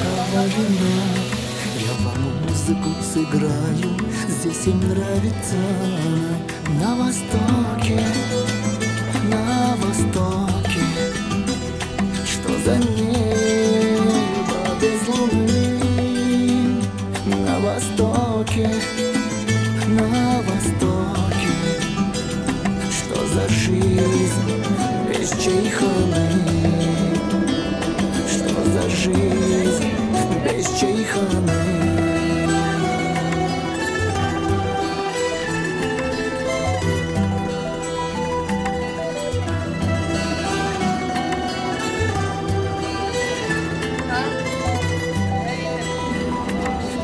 бокала вина. Я вам музыку сыграю, здесь им нравится. На востоке, на востоке, что за небо без луны. На востоке, на востоке, что за жизнь без чайханы. Что за жизнь без чайханы.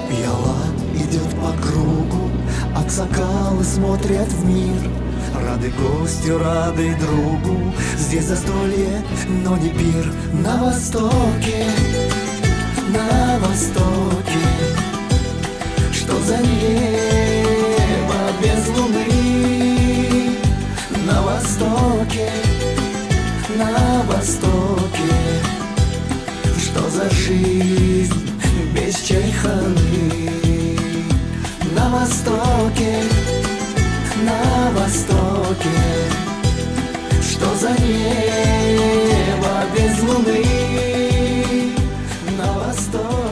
Пьяла идет по кругу, аксакалы смотрят в мир. Рады гостю, рады другу, здесь застолье, но не пир. На востоке, на востоке, что за небо без луны. На востоке, на востоке, что за жизнь без чайханы. На востоке, на востоке, что за небо без луны. На востоке.